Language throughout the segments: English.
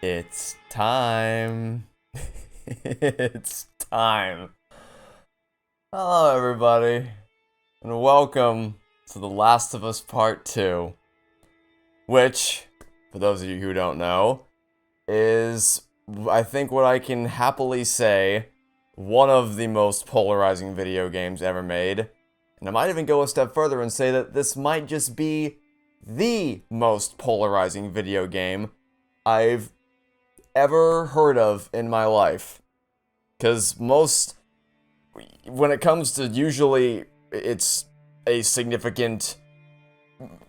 It's time. It's time. Hello, everybody, and welcome to The Last of Us Part 2, which, for those of you who don't know, is, I think what I can happily say, one of the most polarizing video games ever made. And I might even go a step further and say that this might just be the most polarizing video game I've ever heard of in my life. Because when it comes to usually, it's a significant,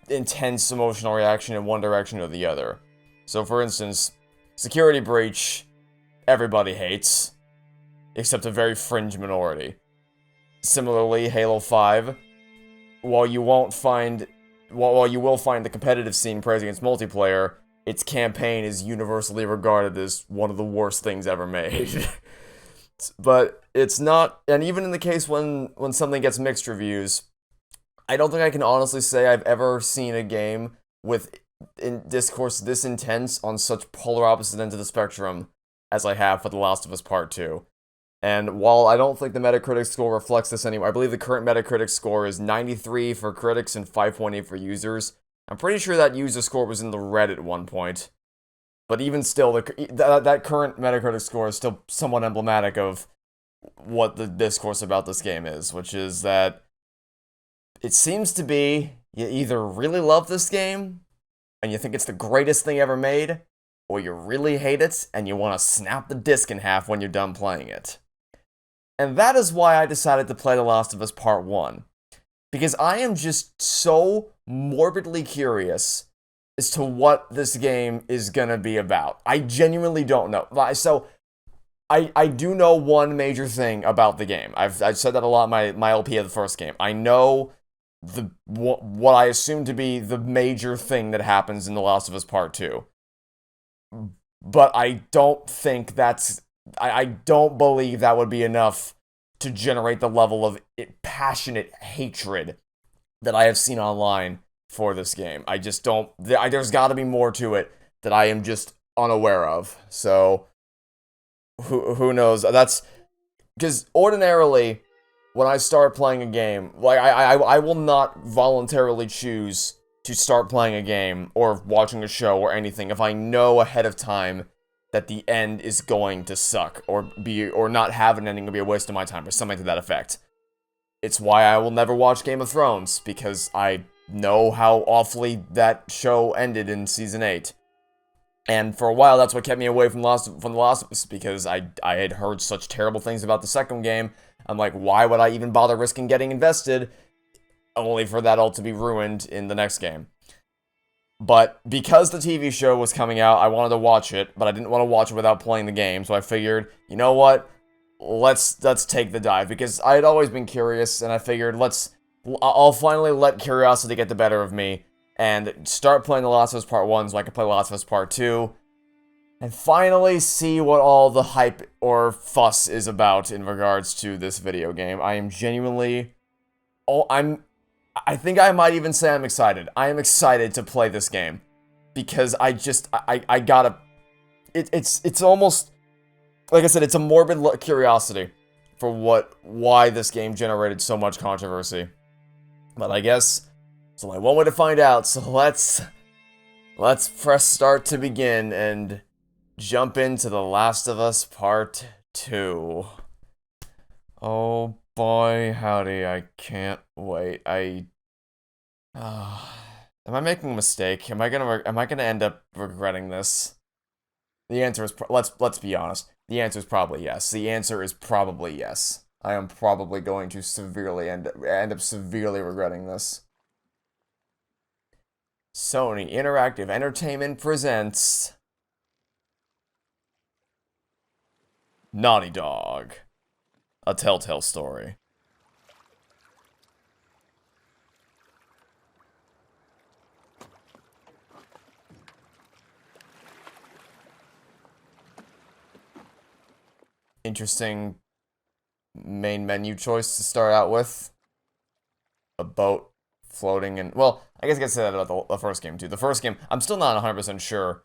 intense emotional reaction in one direction or the other. So for instance, Security Breach, everybody hates, except a very fringe minority. Similarly, Halo 5, while you will find the competitive scene praising its multiplayer, its campaign is universally regarded as one of the worst things ever made. But it's not, and even in the case when something gets mixed reviews, I don't think I can honestly say I've ever seen a game with discourse this intense on such polar opposite ends of the spectrum as I have for The Last of Us Part 2. And while I don't think the Metacritic score reflects this anymore, I believe the current Metacritic score is 93 for critics and 5.8 for users. I'm pretty sure that user score was in the red at one point. But even still, that current Metacritic score is still somewhat emblematic of what the discourse about this game is, which is that it seems to be you either really love this game and you think it's the greatest thing ever made, or you really hate it and you want to snap the disc in half when you're done playing it. And that is why I decided to play The Last of Us Part 1. Because I am just so morbidly curious as to what this game is gonna be about. I genuinely don't know. So, I do know one major thing about the game. I've said that a lot in my LP of the first game. I know what I assume to be the major thing that happens in The Last of Us Part 2. But I don't think I don't believe that would be enough to generate the level of passionate hatred that I have seen online for this game. I just don't. There's got to be more to it that I am just unaware of. So, who knows? That's because ordinarily, when I start playing a game, like I will not voluntarily choose to start playing a game or watching a show or anything if I know ahead of time that the end is going to suck or not have an ending to be a waste of my time or something to that effect. It's why I will never watch Game of Thrones, because I know how awfully that show ended in season 8. And for a while, that's what kept me away from The Last of Us, because I had heard such terrible things about the second game. I'm like, why would I even bother risking getting invested, only for that all to be ruined in the next game? But because the TV show was coming out, I wanted to watch it, but I didn't want to watch it without playing the game, so I figured, you know what? Let's take the dive, because I had always been curious, and I figured I'll finally let curiosity get the better of me, and start playing The Last of Us Part 1 so I can play The Last of Us Part 2, and finally see what all the hype or fuss is about in regards to this video game. I am genuinely... I think I might even say I'm excited. I am excited to play this game, because I gotta... It's almost... Like I said, it's a morbid curiosity for why this game generated so much controversy. But I guess it's only one way to find out, so let's press start to begin and jump into The Last of Us Part 2. Oh boy, howdy, I can't wait. Am I making a mistake? Am I gonna end up regretting this? The answer is, let's be honest. The answer is probably yes. The answer is probably yes. I am probably going to severely end up severely regretting this. Sony Interactive Entertainment presents Naughty Dog, A Telltale Story. Interesting main menu choice to start out with. A boat floating in... Well, I guess I could say that about the first game, too. The first game, I'm still not 100% sure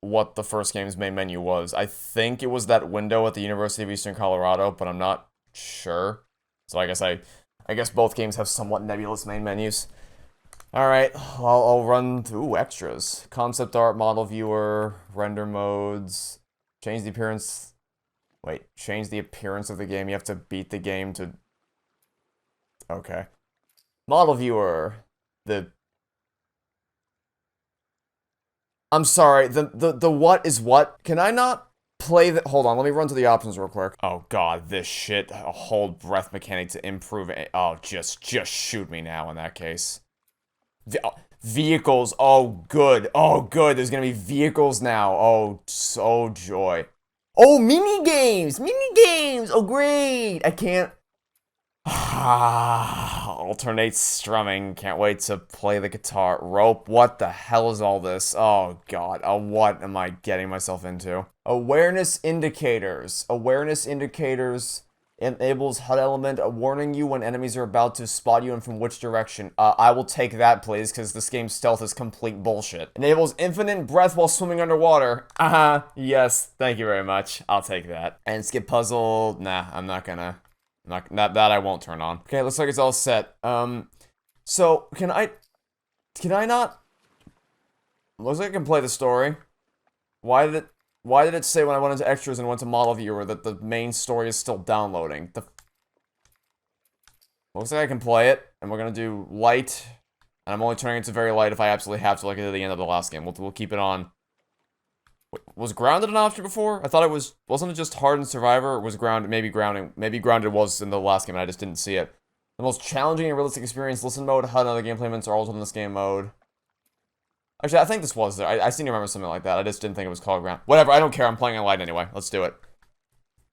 what the first game's main menu was. I think it was that window at the University of Eastern Colorado, but I'm not sure. So I guess both games have somewhat nebulous main menus. Alright, I'll run through extras. Concept art, model viewer, render modes, change the appearance. Wait, change the appearance of the game. You have to beat the game to... Okay. Model viewer. I'm sorry, the what is what? Can I not play the... Hold on, let me run to the options real quick. Oh god, this shit. A hold breath mechanic to improve... Oh, just shoot me now in that case. Vehicles, oh good, there's gonna be vehicles now, oh, so joy. Oh, mini games, oh great, I can't. Alternate strumming, can't wait to play the guitar. Rope, what the hell is all this? Oh god, what am I getting myself into? Awareness indicators enables HUD element warning you when enemies are about to spot you and from which direction. I will take that, please, because this game's stealth is complete bullshit. Enables infinite breath while swimming underwater. Yes, thank you very much. I'll take that. And skip puzzle, nah, I'm not gonna. That I won't turn on. Okay, looks like it's all set. So, can I not? Looks like I can play the story. Why did it say when I went into extras and went to model viewer that the main story is still downloading? Looks like I can play it, and we're gonna do light, and I'm only turning it to very light if I absolutely have to, like I did at the end of the last game. We'll keep it on. Was grounded an option before? I thought it was. Wasn't it just hard and survivor? Or was grounded? Maybe grounded was in the last game, and I just didn't see it. The most challenging and realistic experience. Listen mode, HUD, and other gameplay elements are also in this game mode. Actually, I think this was there. I seem to remember something like that. I just didn't think it was called ground. Whatever, I don't care. I'm playing on light anyway. Let's do it.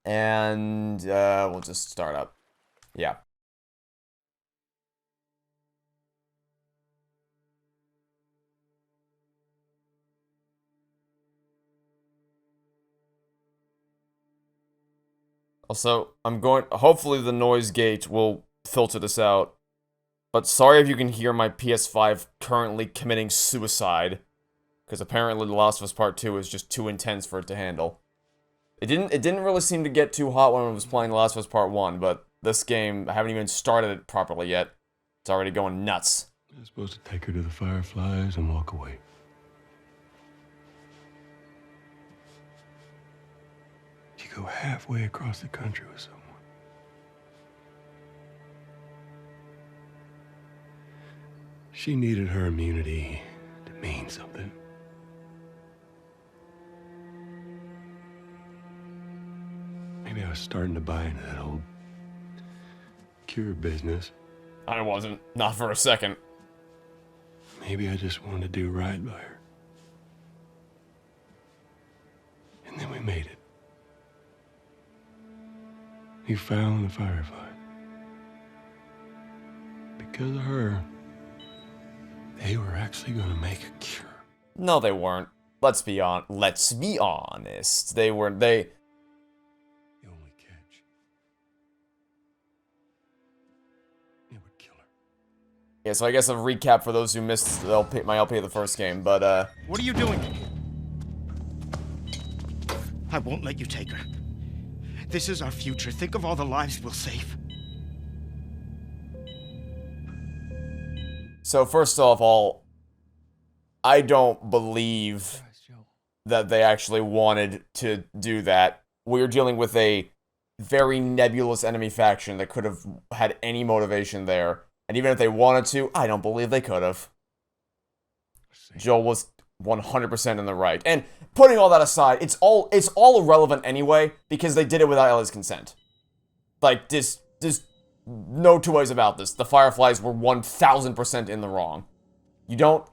And, we'll just start up. Yeah. Also, hopefully the noise gate will filter this out. But sorry if you can hear my PS5 currently committing suicide. Because apparently The Last of Us Part 2 is just too intense for it to handle. It didn't really seem to get too hot when I was playing The Last of Us Part 1, but this game, I haven't even started it properly yet. It's already going nuts. I was supposed to take her to the Fireflies and walk away. You go halfway across the country with someone. She needed her immunity to mean something. Maybe I was starting to buy into that old cure business. I wasn't. Not for a second. Maybe I just wanted to do right by her. And then we made it. We found the Firefly. Because of her, they were actually gonna make a cure. No, they weren't. Let's be honest. They weren't. The only catch. It would kill her. Yeah, so I guess a recap for those who missed my LP of the first game, but, What are you doing? I won't let you take her. This is our future. Think of all the lives we'll save. So first of all, I don't believe that they actually wanted to do that. We're dealing with a very nebulous enemy faction that could have had any motivation there. And even if they wanted to, I don't believe they could have. Joel was 100% in the right. And putting all that aside, it's all irrelevant anyway, because they did it without Ellie's consent. Like, there's no two ways about this. The Fireflies were 1000% in the wrong. You don't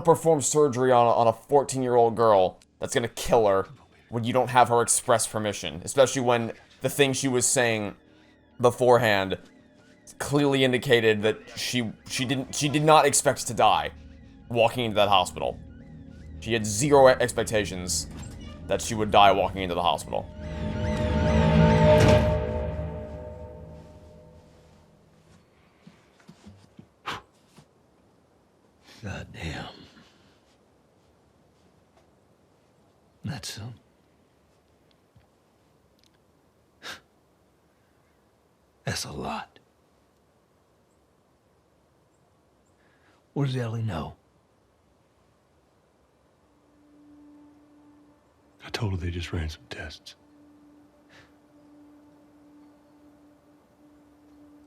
perform surgery on a 14-year-old girl that's gonna kill her when you don't have her express permission. Especially when the thing she was saying beforehand clearly indicated that she did not expect to die walking into that hospital. She had zero expectations that she would die walking into the hospital. God damn. That's so. That's a lot. What does Ellie know? I told her they just ran some tests.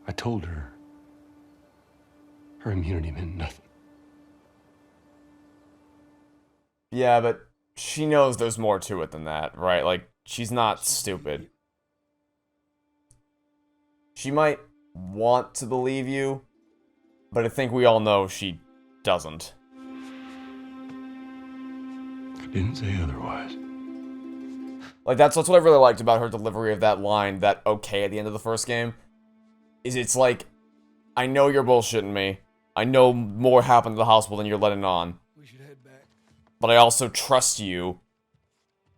I told her her immunity meant nothing. Yeah, but she knows there's more to it than that, right? Like, she's not stupid. She might want to believe you, but I think we all know she doesn't. I didn't say otherwise. Like, that's what I really liked about her delivery of that line, that okay at the end of the first game, is it's like, I know you're bullshitting me. I know more happened at the hospital than you're letting on. We should head back. But I also trust you,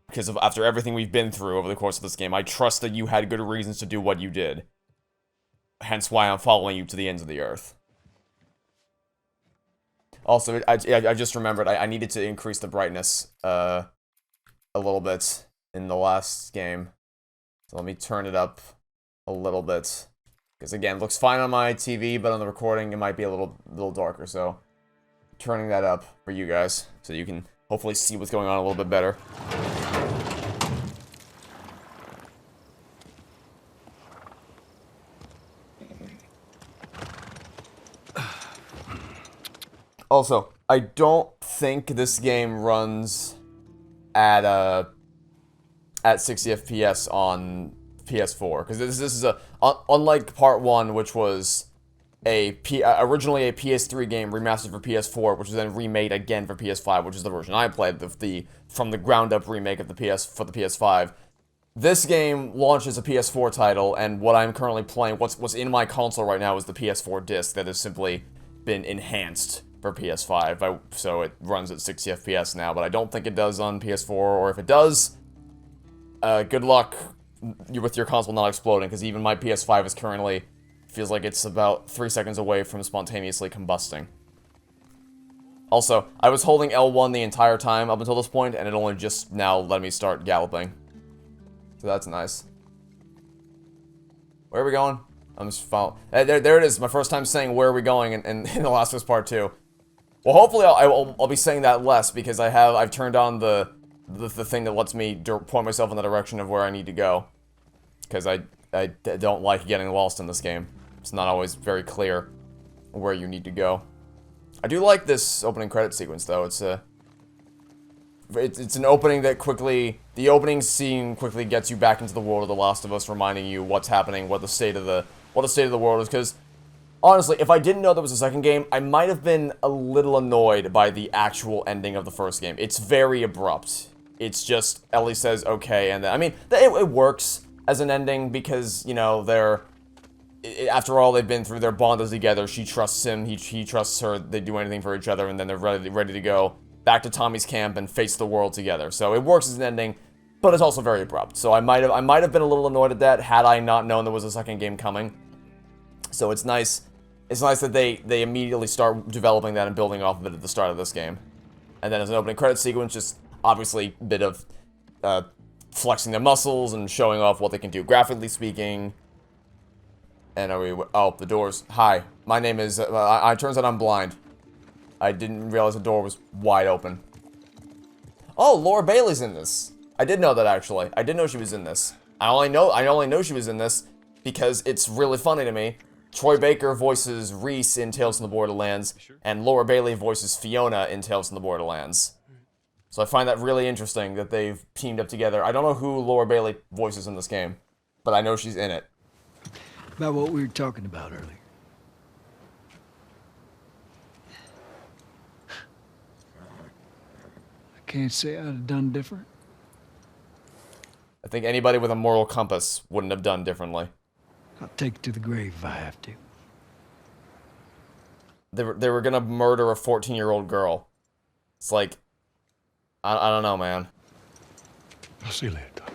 because of after everything we've been through over the course of this game, I trust that you had good reasons to do what you did. Hence why I'm following you to the ends of the earth. Also, I just remembered, I needed to increase the brightness, a little bit in the last game. So let me turn it up a little bit. Because again, it looks fine on my TV, but on the recording it might be a little darker, so turning that up for you guys, so you can hopefully see what's going on a little bit better. Also, I don't think this game runs at 60 FPS on PS4, because this is a unlike Part 1, which was originally a PS3 game remastered for PS4, which was then remade again for PS5, which is the version I played, the from the ground up remake of the PS5. This game launches a PS4 title, and what I'm currently playing, what's in my console right now, is the PS4 disc that has simply been enhanced for PS5, so it runs at 60 FPS now, but I don't think it does on PS4, or if it does, good luck with your console not exploding, because even my PS5 is currently, feels like it's about 3 seconds away from spontaneously combusting. Also, I was holding L1 the entire time up until this point, and it only just now let me start galloping. So that's nice. Where are we going? I'm just following. There it is, my first time saying where are we going in The Last of Us Part 2. Well, hopefully I'll be saying that less, because I've turned on the thing that lets me point myself in the direction of where I need to go. Because I don't like getting lost in this game. It's not always very clear where you need to go. I do like this opening credit sequence, though. It's an opening that the opening scene quickly gets you back into the world of The Last of Us, reminding you what's happening, what the state of the world is, because honestly, if I didn't know there was a second game, I might have been a little annoyed by the actual ending of the first game. It's very abrupt. It's just, Ellie says, okay, and then, I mean, it works as an ending because, you know, after all they've been through, they're bonded together. She trusts him, he trusts her, they do anything for each other, and then they're ready to go back to Tommy's camp and face the world together. So it works as an ending, but it's also very abrupt. So I might have been a little annoyed at that had I not known there was a second game coming. So it's nice. It's nice that they immediately start developing that and building off of it at the start of this game. And then as an opening credit sequence, just obviously a bit of flexing their muscles and showing off what they can do graphically speaking. And the doors. Hi, my name is, it turns out I'm blind. I didn't realize the door was wide open. Oh, Laura Bailey's in this. I did know that, actually. I did know she was in this. I only know she was in this because it's really funny to me. Troy Baker voices Reese in Tales from the Borderlands, and Laura Bailey voices Fiona in Tales from the Borderlands. So I find that really interesting that they've teamed up together. I don't know who Laura Bailey voices in this game, but I know she's in it. About what we were talking about earlier. I can't say I'd have done different. I think anybody with a moral compass wouldn't have done differently. I'll take it to the grave if I have to. They were gonna murder a 14-year-old girl. It's like, I don't know, man. I'll see you later, Tom.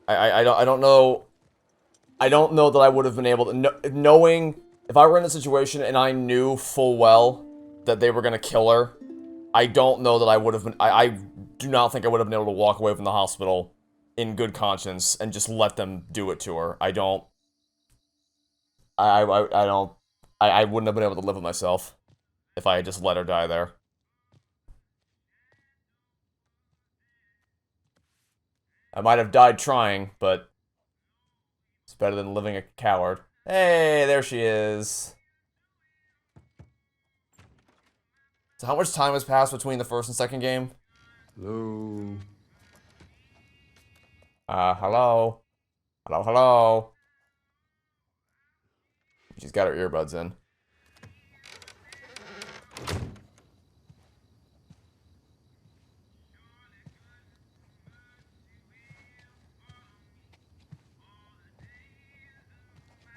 I don't know. I don't know that I would have been able to knowing if I were in a situation and I knew full well that they were gonna kill her I don't know that I would have been. I do not think I would have been able to walk away from the hospital in good conscience and just let them do it to her. I don't. I don't. I wouldn't have been able to live with myself if I had just let her die there. I might have died trying, but it's better than living a coward. Hey, there she is. So how much time has passed between the first and second game? Hello. Hello? Hello, hello? She's got her earbuds in.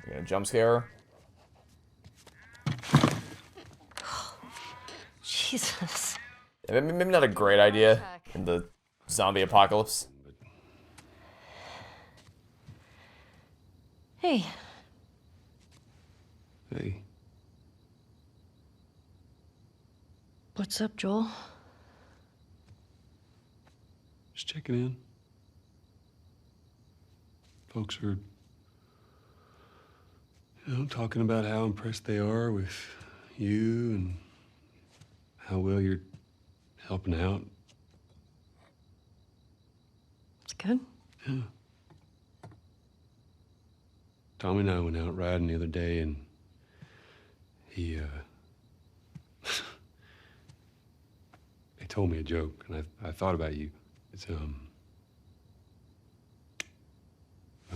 You gonna jump scare her? Jesus. Yeah, maybe not a great idea in the zombie apocalypse. Hey, Hey. what's up, Joel? Just checking in. Folks are, talking about how impressed they are with you and how well you're helping out. It's good. Yeah. Tommy and I went out riding the other day, and he told me a joke, and I thought about you. It's oh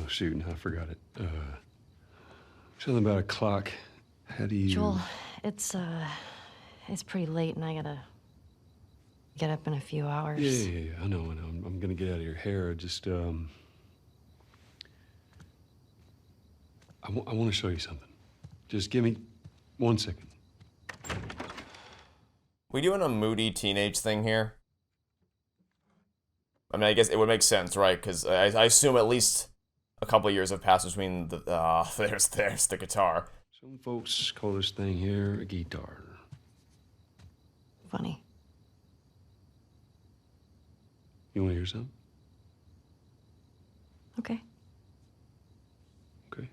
shoot, now I forgot it. Something about a clock. How do you? Joel, it's pretty late and I gotta get up in a few hours. Yeah. I know. I'm gonna get out of your hair. Just I want to show you something. Just give me 1 second. We doing a moody teenage thing here? I mean, I guess it would make sense, right? Because I assume at least a couple of years have passed between the... there's the guitar. Some folks call this thing here a guitar. Funny. You want to hear something? Okay. Okay.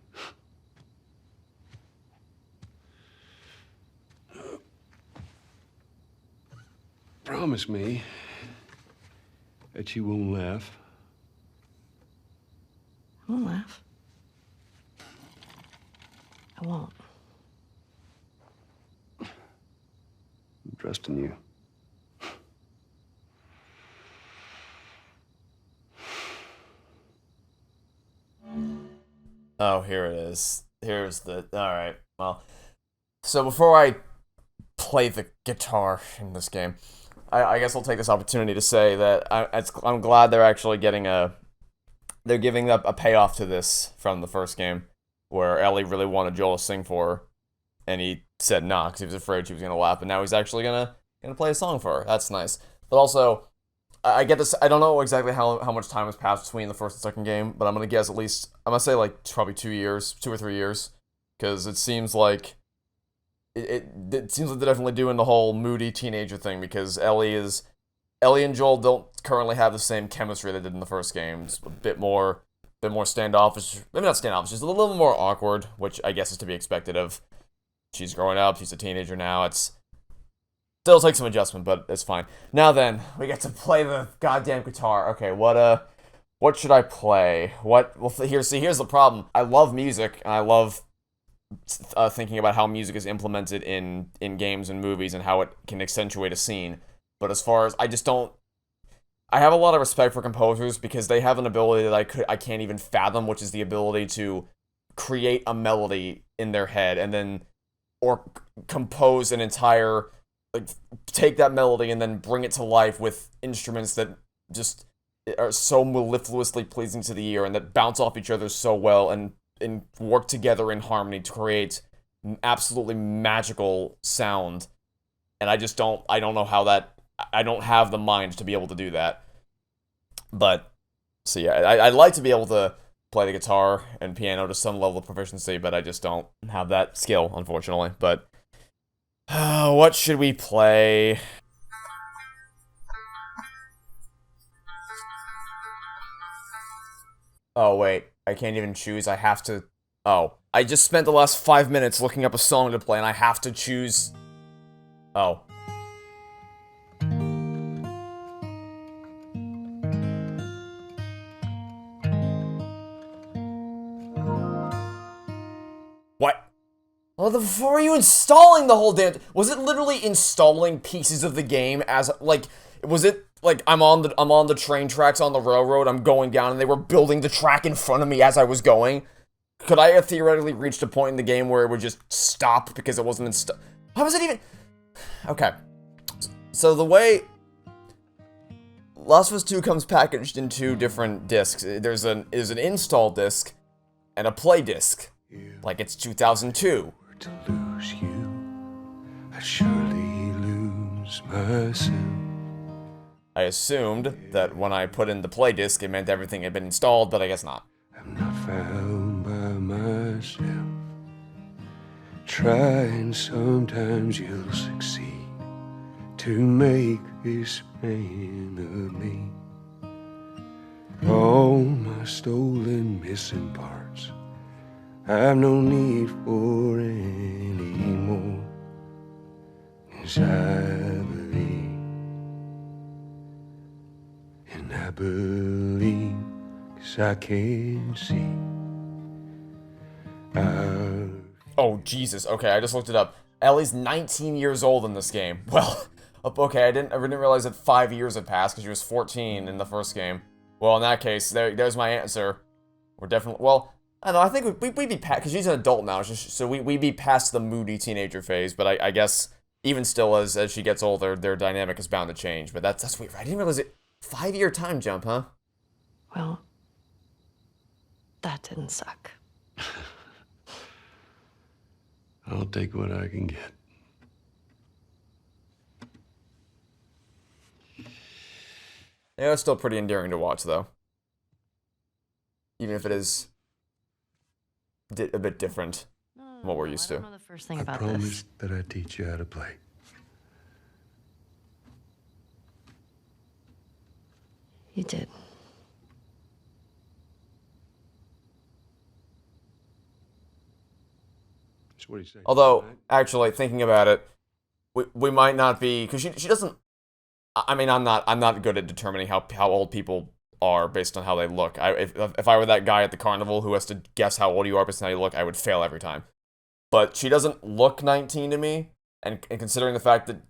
Promise me that you won't laugh. I won't laugh. I won't. I'm trusting you. Oh, here it is. Here's the... Alright, well... So before I play the guitar in this game, I guess I'll take this opportunity to say that I'm glad they're actually getting they're giving up a payoff to this from the first game, where Ellie really wanted Joel to sing for her, and he said nah, because he was afraid she was going to laugh, and now he's actually gonna play a song for her. That's nice. But also, I get this, I don't know exactly how much time has passed between the first and second game, but I'm going to guess at least, I'm going to say like probably 2 years, 2 or 3 years, because it seems like it seems like they're definitely doing the whole moody teenager thing, because Ellie and Joel don't currently have the same chemistry they did in the first game. It's a bit more standoffish. Maybe not standoffish, just a little more awkward, which I guess is to be expected of. She's growing up, she's a teenager now. It's still takes some adjustment, but it's fine. Now then, we get to play the goddamn guitar. Okay, what should I play? Well, here's the problem. I love music, and I love thinking about how music is implemented in games and movies and how it can accentuate a scene. But as far as I have a lot of respect for composers, because they have an ability that I can't even fathom, which is the ability to create a melody in their head and then compose an entire, take that melody and then bring it to life with instruments that just are so mellifluously pleasing to the ear and that bounce off each other so well and work together in harmony to create absolutely magical sound. And I don't know how I don't have the mind to be able to do that. But, so yeah, I'd like to be able to play the guitar and piano to some level of proficiency, but I just don't have that skill, unfortunately. But, what should we play? Oh, wait. I can't even choose. I have to... Oh. I just spent the last 5 minutes looking up a song to play, and I have to choose... Oh. What? Well, before were you installing the whole damn... Was it literally installing pieces of the game as, like... Was it, like, I'm on the train tracks on the railroad, I'm going down, and they were building the track in front of me as I was going? Could I have theoretically reached a point in the game where it would just stop because it wasn't installed? How was it even... Okay. So the way... Last of Us 2 comes packaged in 2 different discs. There's an install disc and a play disc. Like it's 2002. To lose you, I surely lose myself. I assumed that when I put in the play disc, it meant everything had been installed, but I guess not. I'm not found by myself. Try and sometimes you'll succeed to make this man of me. All my stolen missing parts I've no need for any more. 'Cause I believe, and I believe 'cause I can see. Oh, Jesus. Okay, I just looked it up. Ellie's 19 years old in this game. Well, okay, I didn't realize that 5 years had passed because she was 14 in the first game. Well, in that case, there's my answer. We're definitely... Well, I don't know, I think we'd be past... Because she's an adult now, so we'd be past the moody teenager phase, but I guess even still, as she gets older, their dynamic is bound to change. But that's weird. I didn't realize it... 5-year time jump, huh? Well, that didn't suck. I'll take what I can get. Yeah, it's still pretty endearing to watch, though. Even if it is a bit different from what we're used I to. don't know the first thing I about promised this. that I'd teach you how to play. You did. So what do you say? Although, Tonight? actually, thinking about it, we might not be... Because she doesn't... I mean, I'm not good at determining how old people are based on how they look. If I were that guy at the carnival who has to guess how old you are based on how you look, I would fail every time. But she doesn't look 19 to me, and considering the fact that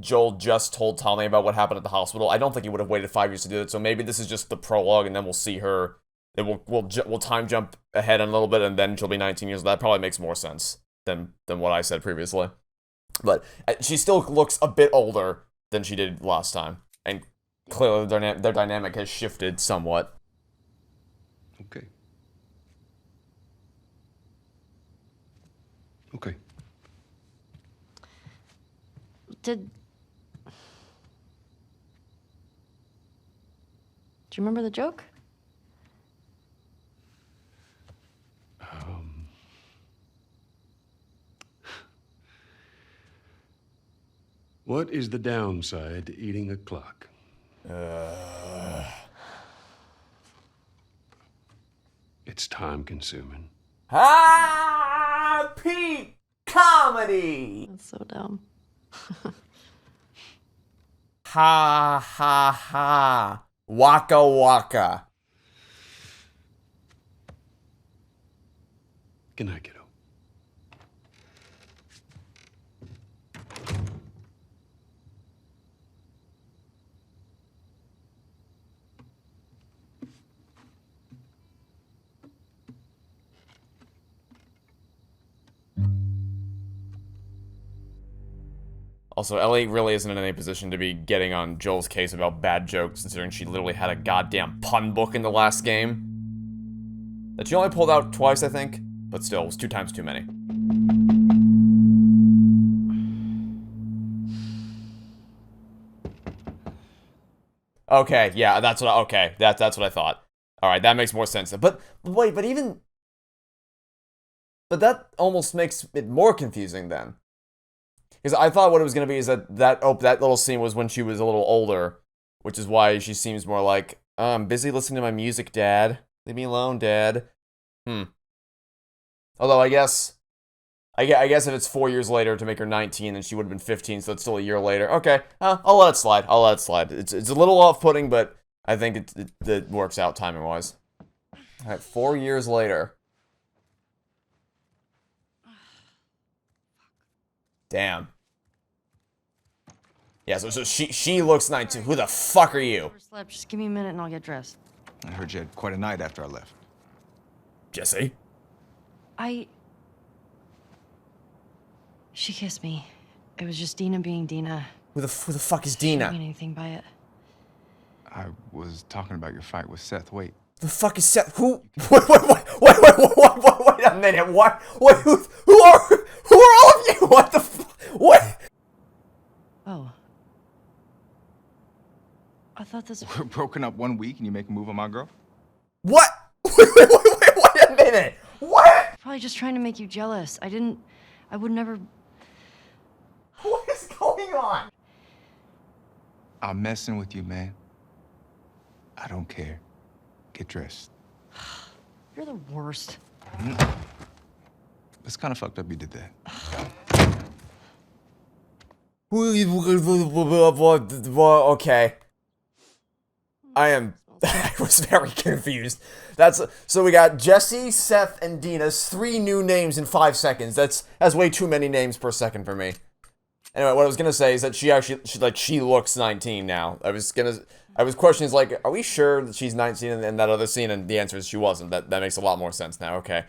Joel just told Tommy about what happened at the hospital, I don't think he would have waited 5 years to do it. So maybe this is just the prologue, and then we'll see her. We'll time jump ahead a little bit, and then she'll be 19 years old. That probably makes more sense than what I said previously. But she still looks a bit older than she did last time, and clearly their dynamic has shifted somewhat. Okay. Okay. Do you remember the joke? What is the downside to eating a clock? It's time consuming. Happy comedy! That's so dumb. Ha ha ha. Waka waka. Good night, kiddo. Also, Ellie really isn't in any position to be getting on Joel's case about bad jokes, considering she literally had a goddamn pun book in the last game. That she only pulled out twice, I think, but still, it was 2 times too many. Okay, yeah, that's what that's what I thought. Alright, that makes more sense. But wait, but that almost makes it more confusing then. Because I thought what it was going to be is that little scene was when she was a little older, which is why she seems more like, I'm busy listening to my music, Dad. Leave me alone, Dad. Although I guess if it's 4 years later to make her 19, then she would have been 15, so it's still a year later. Okay, I'll let it slide. I'll let it slide. It's a little off-putting, but I think it works out timing-wise. All right, 4 years later. Damn. Yeah, so she looks 19. Who the fuck are you? Overslept. Just give me a minute and I'll get dressed. I heard you had quite a night after I left. Jesse? She kissed me. It was just Dina being Dina. Who the fuck is She didn't Dina? mean anything by it. I was talking about your fight with Seth. Wait. The fuck is Seth? Who? Wait a minute. What? Wait, who are all of you? What the what? Oh. I thought this. We're broken up 1 week and you make a move on my girl? What? Wait a minute. What? Probably just trying to make you jealous. I would never. What is going on? I'm messing with you, man. I don't care. Get dressed. You're the worst. It's kind of fucked up you did that. Okay. I was very confused. So we got Jesse, Seth, and Dina's 3 new names in 5 seconds. That's way too many names per second for me. Anyway, what I was gonna say is that she looks 19 now. I was questioning, like, are we sure that she's 19 in that other scene? And the answer is she wasn't. That makes a lot more sense now. Okay.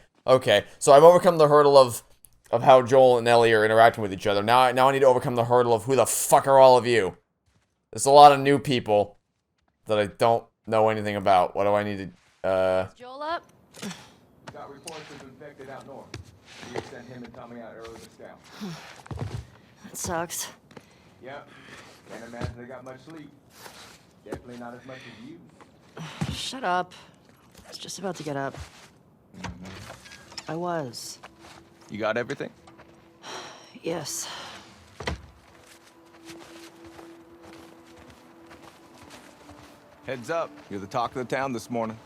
So I've overcome the hurdle of how Joel and Ellie are interacting with each other. Now I need to overcome the hurdle of who the fuck are all of you? There's a lot of new people that I don't know anything about. What do I need to, Joel up? Got reports of infected out north. You sent him and Tommy out early to scout. That sucks. Yep. Can't imagine they got much sleep. Definitely not as much as you. Shut up. I was just about to get up. I was. You got everything? Yes. Heads up. You're the talk of the town this morning.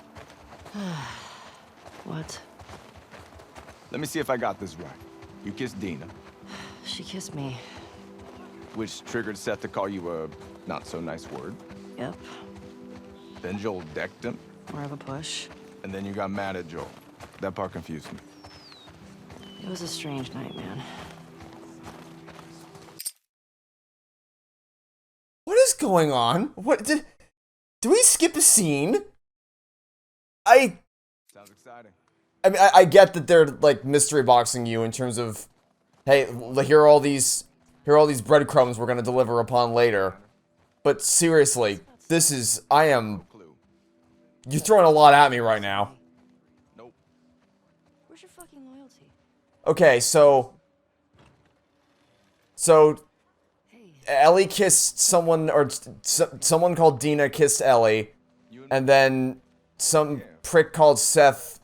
What? Let me see if I got this right. You kissed Dina, She kissed me. which triggered Seth to call you a not-so-nice word. Yep. Then Joel decked him, More of a push. and then you got mad at Joel. That part confused me. It was a strange night, man. what is going on? What did we skip a scene? Sounds exciting. I mean, I get that they're, like, mystery boxing you in terms of, hey, here are all these breadcrumbs we're gonna deliver upon later. But seriously, Clue. you're throwing a lot at me right now. Nope. Where's your fucking loyalty? Okay, so Hey. Ellie kissed someone, or someone called Dina kissed Ellie, and then some prick called Seth,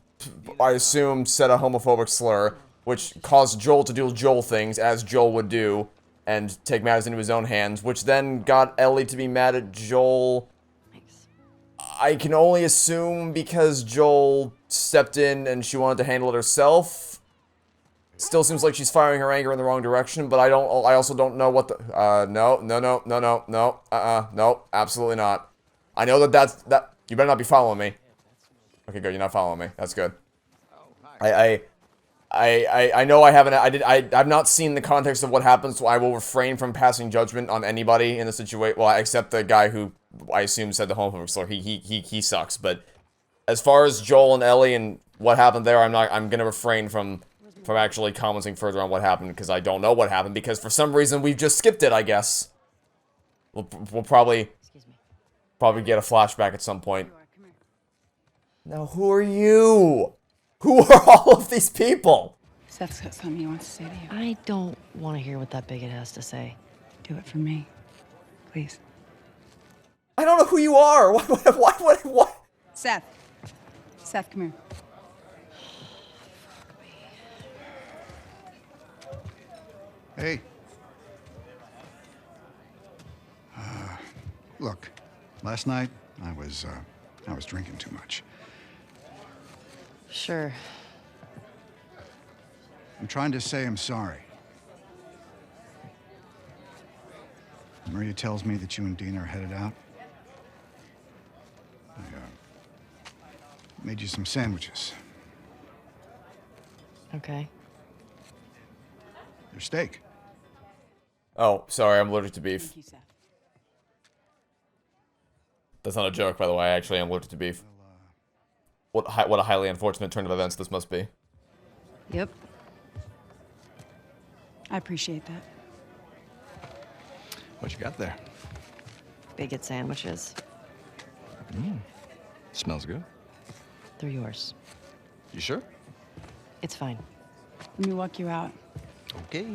I assume, said a homophobic slur, which caused Joel to do Joel things, as Joel would do, and take matters into his own hands, which then got Ellie to be mad at Joel. Thanks. I can only assume because Joel stepped in and she wanted to handle it herself. Still seems like she's firing her anger in the wrong direction, but I also don't know what the, no, absolutely not. I know that you better not be following me. Okay, good, you're not following me. That's good. I know I've not seen the context of what happened, so I will refrain from passing judgment on anybody in the situation. Well, except the guy who I assume said the homophobic slur. He sucks. But as far as Joel and Ellie and what happened there, I'm gonna refrain from actually commenting further on what happened because I don't know what happened because for some reason we've just skipped it. I guess we'll probably Excuse me. get a flashback at some point. Now, who are you? Who are all of these people? Seth's got something he wants to say to you. I don't want to hear what that bigot has to say. Do it for me, please. I don't know who you are. What? Seth. Seth, come here. Hey. Look, last night I was drinking too much. Sure. I'm trying to say I'm sorry. Maria tells me that you and Dina are headed out. I made you some sandwiches. Okay. They're steak. Oh, sorry, I'm allergic to beef. Thank you, Seth. That's not a joke, by the way. I actually am allergic to beef. What a highly unfortunate turn of events this must be. Yep. I appreciate that. What you got there? Bigot sandwiches. Smells good. They're yours. You sure? It's fine. Let me walk you out. Okay.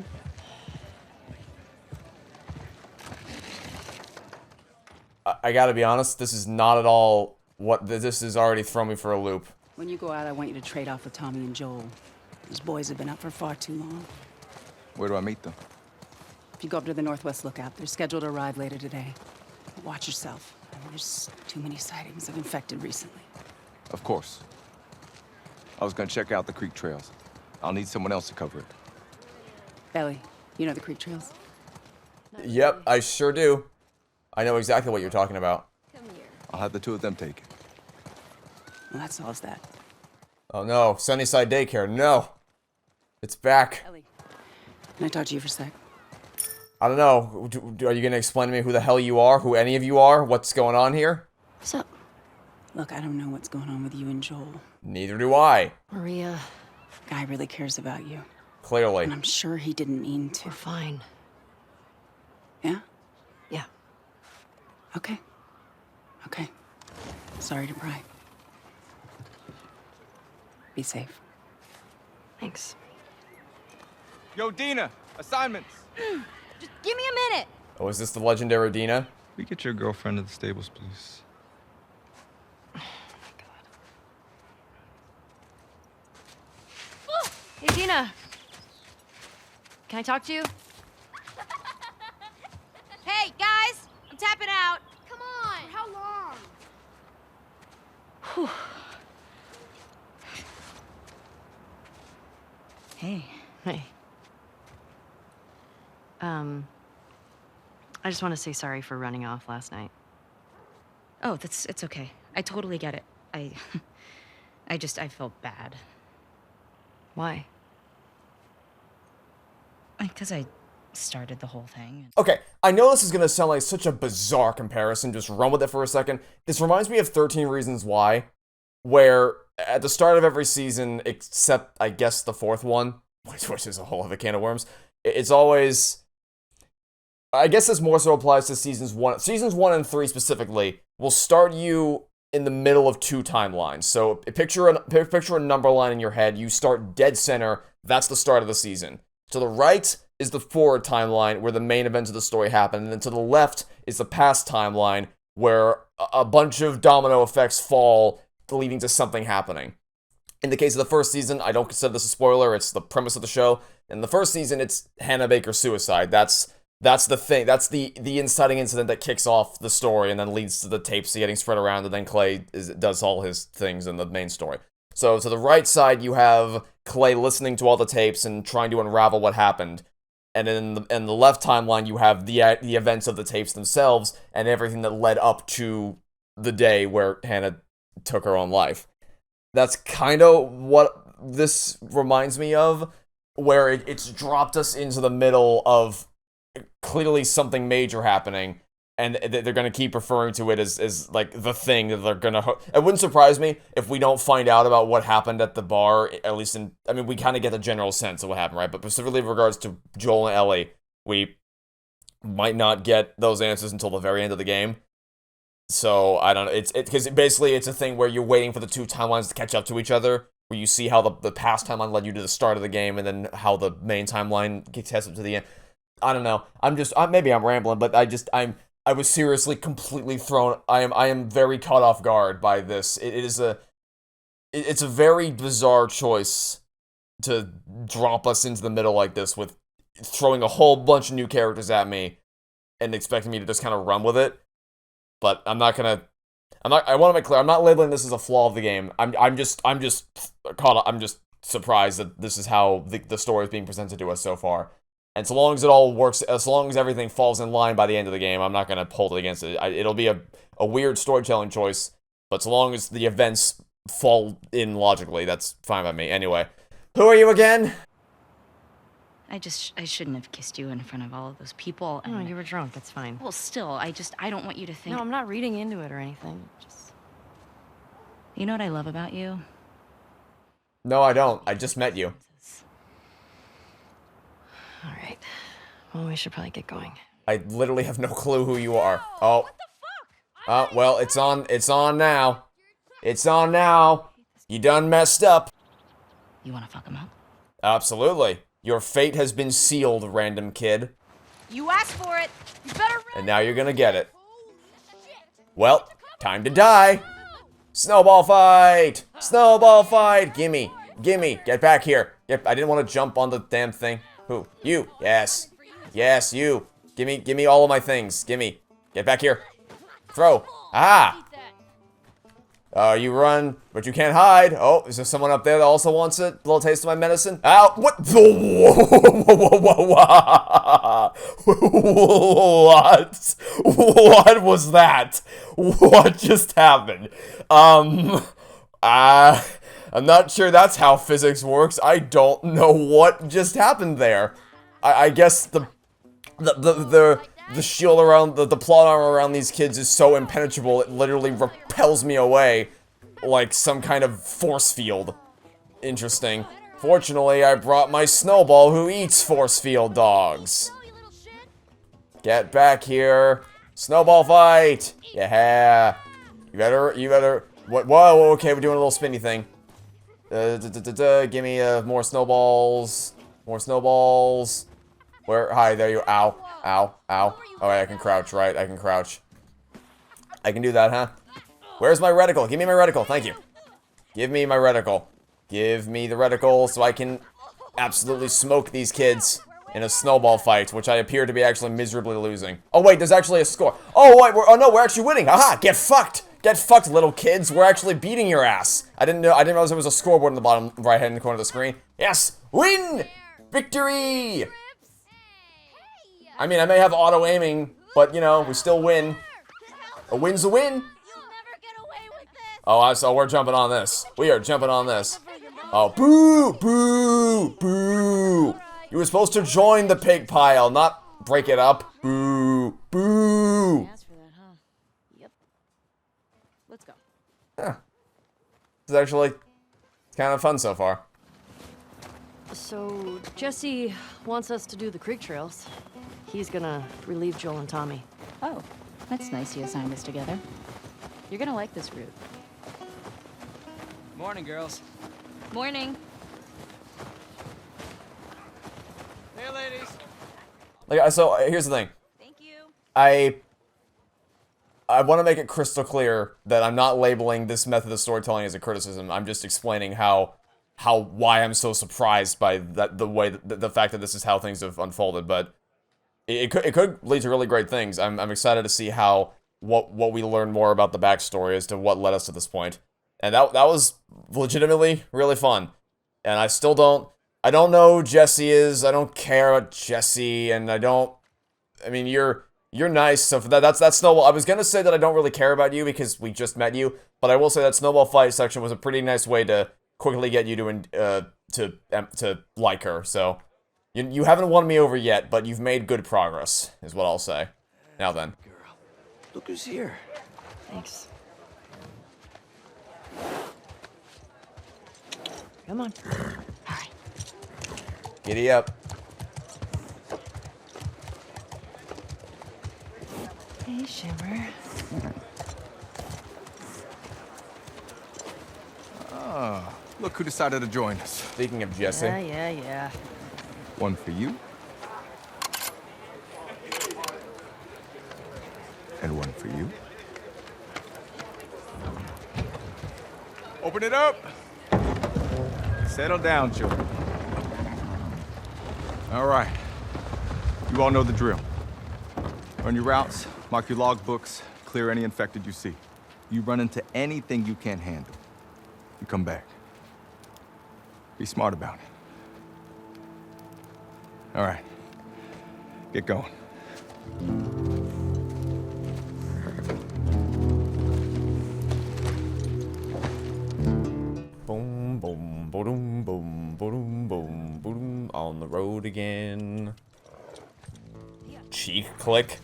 I gotta be honest, this is not at all what this has already thrown me for a loop. When you go out, I want you to trade off with Tommy and Joel. Those boys have been up for far too long. Where do I meet them? If you go up to the Northwest Lookout, they're scheduled to arrive later today. Watch yourself. There's too many sightings of infected recently. Of course. I was gonna check out the creek trails. I'll need someone else to cover it. Ellie, you know the creek trails? Yep, I sure do. I know exactly what you're talking about. I'll have the two of them take it. Well, that solves that. Oh no, Sunnyside Daycare, no! It's back. Ellie, can I talk to you for a sec? I don't know, are you gonna explain to me who the hell you are, who any of you are, what's going on here? What's up? Look, I don't know what's going on with you and Joel. Neither do I, Maria, Guy really cares about you. clearly. And I'm sure he didn't mean to. we're fine. Yeah? Yeah. Okay. Okay. Sorry to pry. Be safe. Thanks. Yo, Dina! Assignments! Just give me a minute. Oh, is this the legendary Dina? We get your girlfriend to the stables, please. Hey, Dina. Can I talk to you? Hey, guys, I'm tapping out. Come on. For how long? Hey. Hey. I just want to say sorry for running off last night. Oh, it's okay. I totally get it. I felt bad. Why? Because I started the whole thing. Okay, I know this is gonna sound like such a bizarre comparison, just run with it for a second. This reminds me of 13 Reasons Why, where at the start of every season, except I guess the fourth one, which is a whole other can of worms, it's always... I guess this more so applies to seasons 1 and 3 specifically, will start you in the middle of two timelines. So picture a number line in your head, you start dead center, that's the start of the season. To the right is the forward timeline where the main events of the story happen, and then to the left is the past timeline where a bunch of domino effects fall, leading to something happening. In the case of the first season, I don't consider this a spoiler, it's the premise of the show. In the first season, it's Hannah Baker's suicide. That's the thing. That's the inciting incident that kicks off the story and then leads to the tapes getting spread around, and then Clay does all his things in the main story. So to the right side, you have Clay listening to all the tapes and trying to unravel what happened. And in the left timeline, you have the events of the tapes themselves and everything that led up to the day where Hannah took her own life. That's kind of what this reminds me of, where it's dropped us into the middle of clearly something major happening, and they're going to keep referring to it as like the thing that they're going to... It wouldn't surprise me if we don't find out about what happened at the bar, at least in... I mean, we kind of get the general sense of what happened, right? But specifically in regards to Joel and Ellie, we might not get those answers until the very end of the game. So, I don't know. Because basically it's a thing where you're waiting for the two timelines to catch up to each other, where you see how the past timeline led you to the start of the game, and then how the main timeline gets up to the end. I don't know. Maybe I'm rambling, but I was seriously completely thrown. I am very caught off guard by this. It's a very bizarre choice to drop us into the middle like this, with throwing a whole bunch of new characters at me and expecting me to just kind of run with it. But I'm not gonna I want to make clear, I'm not labeling this as a flaw of the game. I'm just surprised that this is how the story is being presented to us so far. And so long as it all works, as long as everything falls in line by the end of the game, I'm not going to hold it against it. It'll be a weird storytelling choice, but so long as the events fall in logically, that's fine by me. Anyway, who are you again? I shouldn't have kissed you in front of all of those people. No, you were drunk. It's fine. Well, still, I don't want you to think... No, I'm not reading into it or anything. Just... You know what I love about you? No, I don't. I just met you. All right. Well, we should probably get going. I literally have no clue who you are. Oh. Oh, well, it's on now. It's on now. You done messed up. You want to fuck him up? Absolutely. Your fate has been sealed, random kid. You asked for it. You better run. And now you're gonna get it. Well, time to die. Snowball fight! Snowball fight! Gimme. Gimme. Get back here. Yep, I didn't want to jump on the damn thing. Who? You. Yes. Yes, you. Gimme all of my things. Gimme. Get back here. Throw. Ah! You run, but you can't hide. Oh, is there someone up there that also wants it? A little taste of my medicine? Ow! What? What was that? What just happened? I'm not sure that's how physics works. I don't know what just happened there. I guess the shield around, the plot armor around these kids is so impenetrable, it literally repels me away like some kind of force field. Interesting. Fortunately, I brought my Snowball who eats force field dogs. Get back here. Snowball fight! Yeah. You better, what, whoa, okay, we're doing a little spinny thing. Give me, more snowballs. More snowballs. Where, hi, there you, ow. Ow, ow. Oh, I can crouch, right? I can crouch. I can do that, huh? Where's my reticle? Give me my reticle, thank you. Give me my reticle. Give me the reticle so I can absolutely smoke these kids in a snowball fight, which I appear to be actually miserably losing. Oh wait, there's actually a score. Oh wait, we're actually winning. Haha, get fucked. Get fucked, little kids. We're actually beating your ass. I didn't realize there was a scoreboard in the bottom right hand corner of the screen. Yes, win! Victory! I mean, I may have auto-aiming, but, you know, we still win. A win's a win. Oh, so we're jumping on this. We are jumping on this. Oh, boo! Boo! Boo! You were supposed to join the pig pile, not break it up. Boo! Boo! Yep. Let's go. Yeah. This is actually kind of fun so far. So, Jesse wants us to do the creek trails. He's gonna relieve Joel and Tommy. Oh, that's nice you assigned us together. You're gonna like this route. Morning, girls. Morning. Hey, ladies. Like, so here's the thing. Thank you. I want to make it crystal clear that I'm not labeling this method of storytelling as a criticism. I'm just explaining why I'm so surprised by the fact that this is how things have unfolded. But it could lead to really great things. I'm excited to see what we learn more about the backstory as to what led us to this point. And that was legitimately really fun. And I don't know who Jesse is. I don't care about Jesse, and I mean, you're nice, so for that's Snowball. I was gonna say that I don't really care about you because we just met you, but I will say that Snowball fight section was a pretty nice way to quickly get you to like her. So you haven't won me over yet, but you've made good progress, is what I'll say. Now then. Girl, look who's here. Thanks. Come on. All right. Giddy up. Hey, Shimmer. Ah, look who decided to join us. Speaking of Jesse. Yeah. One for you. And one for you. Open it up. Settle down, children. All right. You all know the drill. Run your routes, mark your logbooks, clear any infected you see. You run into anything you can't handle, you come back. Be smart about it. All right, get going. Boom, boom, boom, boom, boom, boom, boom. On the road again. Cheek click.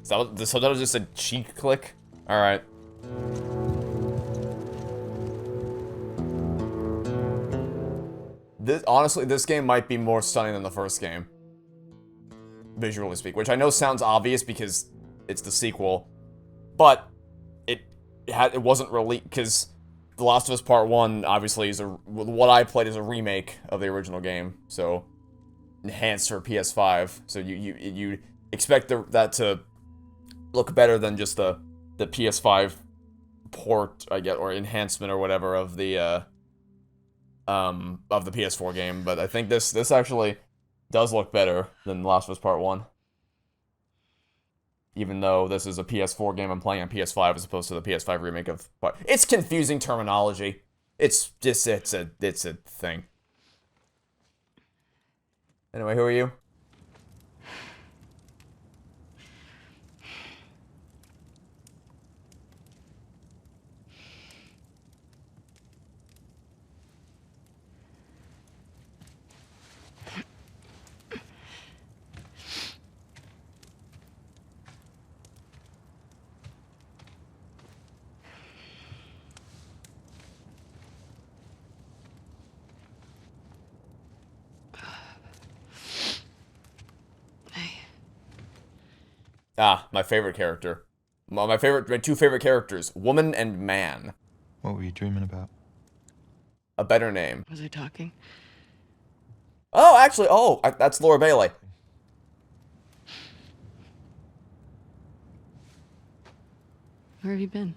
Is that what the subtitle just said? Cheek click. All right. Honestly, this game might be more stunning than the first game, visually speaking. Which I know sounds obvious because it's the sequel, but it wasn't really because The Last of Us Part 1 obviously is what I played is a remake of the original game, so enhanced for PS5. So you expect that to look better than just the PS5 port, I guess, or enhancement or whatever of the PS4 game. But I think this actually does look better than The Last of Us Part 1. Even though this is a PS4 game I'm playing on PS5 as opposed to the PS5 remake of... But it's confusing terminology. It's a thing. Anyway, who are you? Ah, my favorite character. My two favorite characters, woman and man. What were you dreaming about? A better name. Was I talking? Oh, actually, that's Laura Bailey. Where have you been?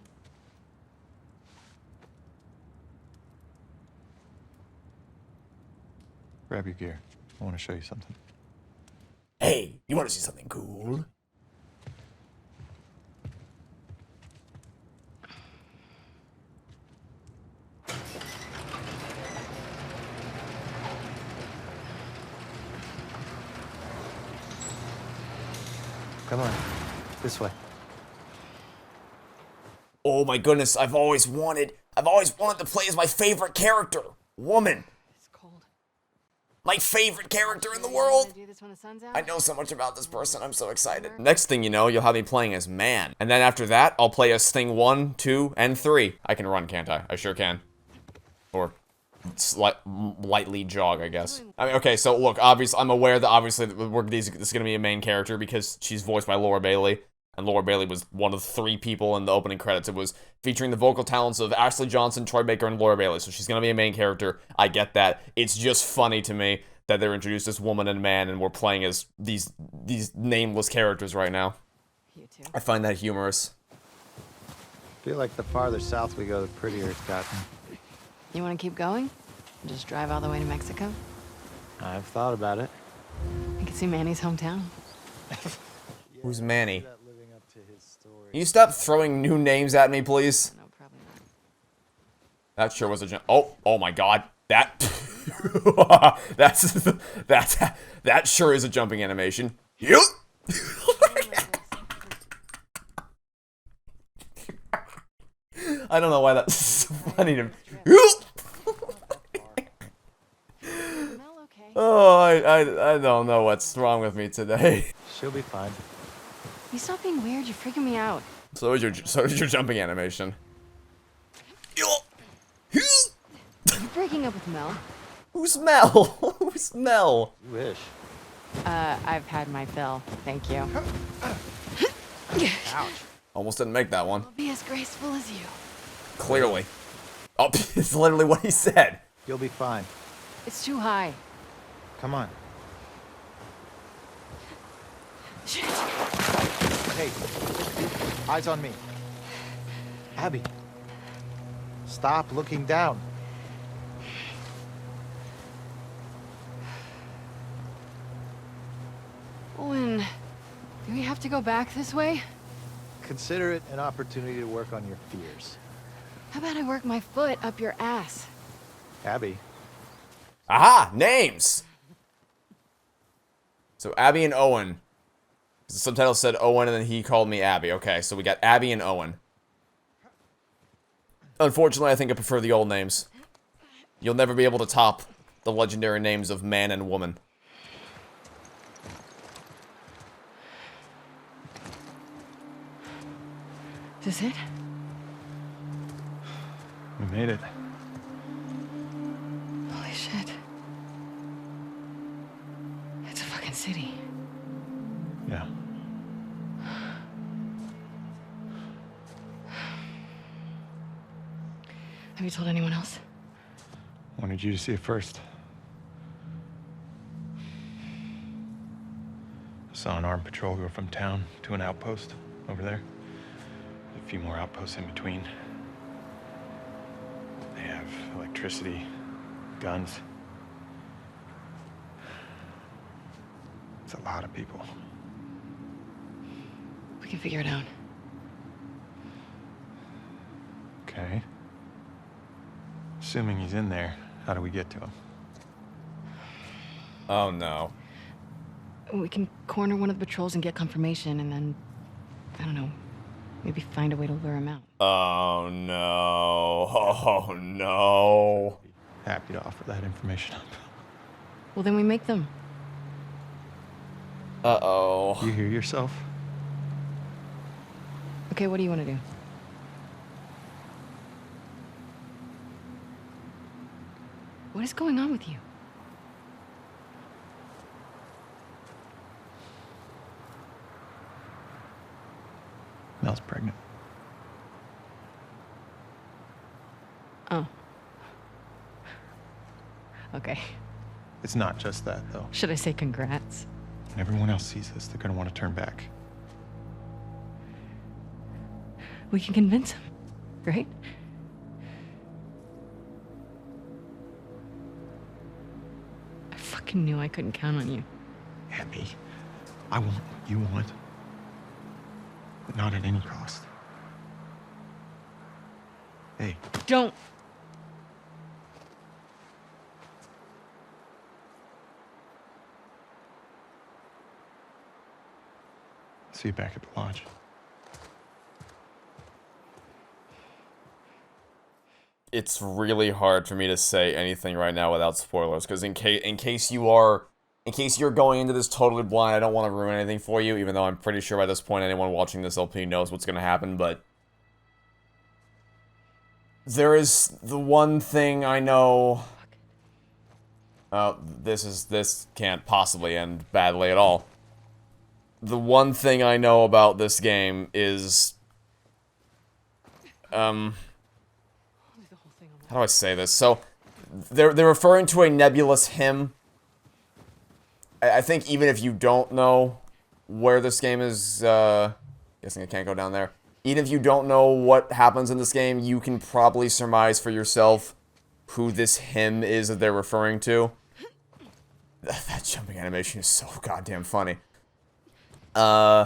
Grab your gear. I want to show you something. Hey, you want to see something cool? Come on. This way. Oh my goodness, I've always wanted to play as my favorite character. Woman. It's cold. My favorite character in the world. Do this when the sun's out? I know so much about this person, I'm so excited. Next thing you know, you'll have me playing as man. And then after that, I'll play as Thing 1, 2, and 3. I can run, can't I? I sure can. Or lightly jog, I guess. I mean, okay, so look, obviously, I'm aware that obviously this is gonna be a main character because she's voiced by Laura Bailey. And Laura Bailey was one of 3 people in the opening credits. It was featuring the vocal talents of Ashley Johnson, Troy Baker, and Laura Bailey. So she's gonna be a main character. I get that. It's just funny to me that they're introduced as woman and man, and we're playing as these nameless characters right now. You too. I find that humorous. Feel like the farther south we go, the prettier it's gotten. You want to keep going? Just drive all the way to Mexico? I've thought about it. You can see Manny's hometown. Who's Manny? Can you stop throwing new names at me, please? No, probably not. That sure was a jump. Oh my God. That that sure is a jumping animation. Yup. I don't know why that's so funny to me. Oh, I don't know what's wrong with me today. She'll be fine. You stop being weird. You're freaking me out. So is your jumping animation. You're breaking up with Mel. Who's Mel? Who's Mel? You wish. I've had my fill. Thank you. Ouch. Almost didn't make that one. I'll be as graceful as you. Clearly. Oh, it's literally what he said. You'll be fine. It's too high. Come on. Shit. Hey, eyes on me. Abby, stop looking down. Owen, do we have to go back this way? Consider it an opportunity to work on your fears. How about I work my foot up your ass? Abby. Aha! Names! So Abby and Owen. The subtitle said Owen and then he called me Abby. Okay, so we got Abby and Owen. Unfortunately, I think I prefer the old names. You'll never be able to top the legendary names of man and woman. Is this it? We made it. Holy shit. It's a fucking city. Yeah. Have you told anyone else? Wanted you to see it first. Saw an armed patrol go from town to an outpost over there. A few more outposts in between. They have electricity, guns. It's a lot of people. We can figure it out. Okay. Assuming he's in there, how do we get to him? Oh no. We can corner one of the patrols and get confirmation, and then, I don't know, maybe find a way to lure him out. Oh no. Oh no. Happy to offer that information up. Well, then we make them. Uh-oh. You hear yourself? Okay, what do you want to do? What is going on with you? Mel's pregnant. Oh. Okay. It's not just that, though. Should I say congrats? When everyone else sees this, they're gonna want to turn back. We can convince him, right? I fucking knew I couldn't count on you. Abby, I want what you want. But not at any cost. Hey, Don't. see you back at the lodge. It's really hard for me to say anything right now without spoilers, because in case you're going into this totally blind, I don't want to ruin anything for you, even though I'm pretty sure by this point anyone watching this LP knows what's going to happen, but there is the one thing I know. This can't possibly end badly at all. The one thing I know about this game is, how do I say this? So, they're referring to a nebulous hymn. I think even if you don't know where this game is, guessing I can't go down there. Even if you don't know what happens in this game, you can probably surmise for yourself who this hymn is that they're referring to. That jumping animation is so goddamn funny. See, I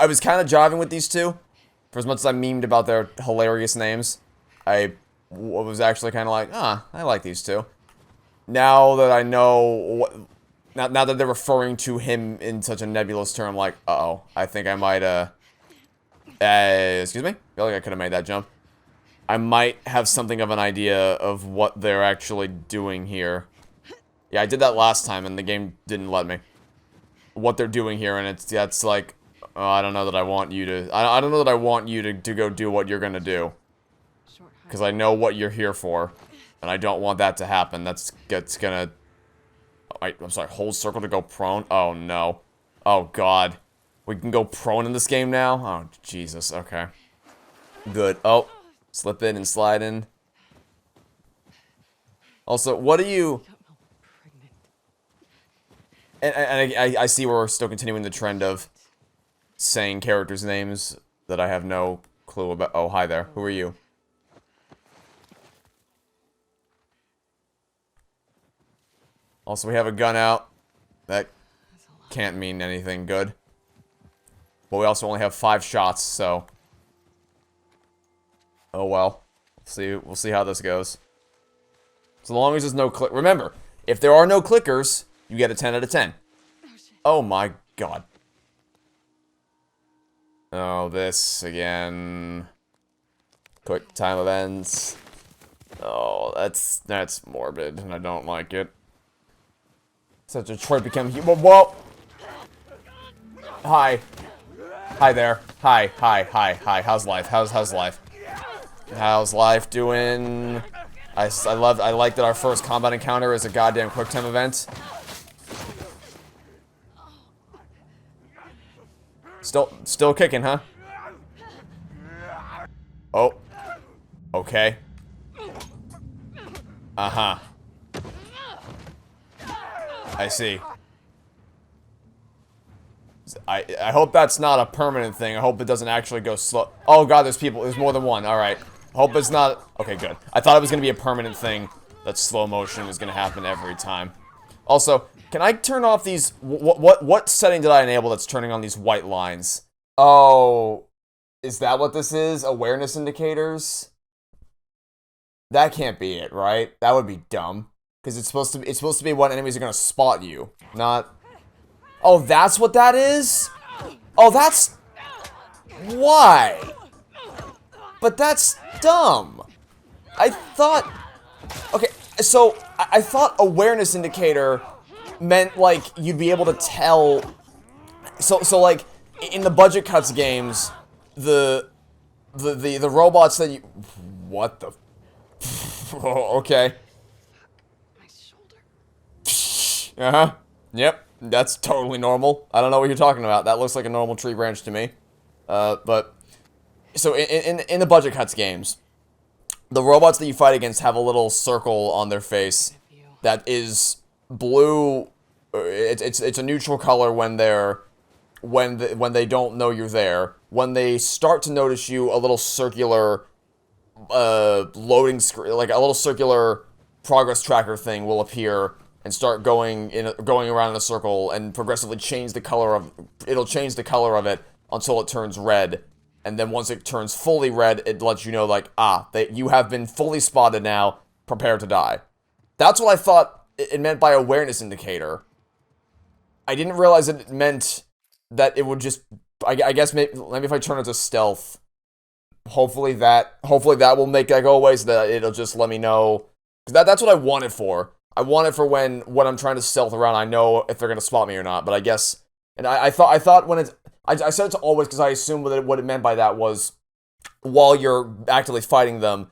was kind of jiving with these two. For as much as I memed about their hilarious names, I was actually kind of like, I like these two. Now that I know what, now that they're referring to him in such a nebulous term, like, uh-oh, I think I might, excuse me? I feel like I could have made that jump. I might have something of an idea of what they're actually doing here. Yeah, I did that last time, and the game didn't let me. What they're doing here, and that's like, I don't know that I want you to, I don't know that I want you to go do what you're gonna do. Because I know what you're here for, and I don't want that to happen. That's gonna, I'm sorry, hold circle to go prone? Oh, no. Oh, God. We can go prone in this game now? Oh, Jesus, okay. Good. Oh, slip in and slide in. Also, what do you... And I see we're still continuing the trend of saying characters' names that I have no clue about. Oh, hi there. Who are you? Also, we have a gun out. That can't mean anything good. But we also only have 5 shots, so... Oh well. We'll see how this goes. As long as there's no click... Remember, if there are no clickers, you get a 10 out of 10. Oh my god. Oh, this again. Quick time events. Oh, that's morbid, and I don't like it. So Detroit became human. Whoa! Hi. Hi there. Hi. How's life? How's life? How's life doing? I like that our first combat encounter is a goddamn quick time event. Still kicking, huh? Oh. Okay. Uh-huh. I see. I hope that's not a permanent thing. I hope it doesn't actually go slow. Oh god, there's people. There's more than one. Alright. Hope it's not... Okay, good. I thought it was going to be a permanent thing. That slow motion was going to happen every time. Also, can I turn off these... What setting did I enable that's turning on these white lines? Oh... Is that what this is? Awareness indicators? That can't be it, right? That would be dumb. Because it's supposed to be when enemies are going to spot you. Not... Oh, that's what that is? Oh, that's... Why? But that's dumb. I thought... Okay, so I thought awareness indicator meant, like, you'd be able to tell... So like, in the budget cuts games, the robots that you... What the... Oh, okay. Uh-huh. Yep. That's totally normal. I don't know what you're talking about. That looks like a normal tree branch to me. But... So, in the budget cuts games, the robots that you fight against have a little circle on their face that is blue. It's a neutral color when they don't know you're there. When they start to notice you, a little circular loading screen, like a little circular progress tracker thing will appear and start going around in a circle and progressively change the color of... It'll change the color of it until it turns red. And then once it turns fully red, it lets you know, like, you have been fully spotted now, prepare to die. That's what I thought it meant by awareness indicator. I didn't realize it meant that it would just... I guess maybe if I turn it to stealth, hopefully that will make that go away so that it'll just let me know. Because that's what I want it for. I want it for when I'm trying to stealth around, I know if they're going to spot me or not. But I guess... And I thought when it's... I said it to always because I assumed that what it meant by that was while you're actively fighting them,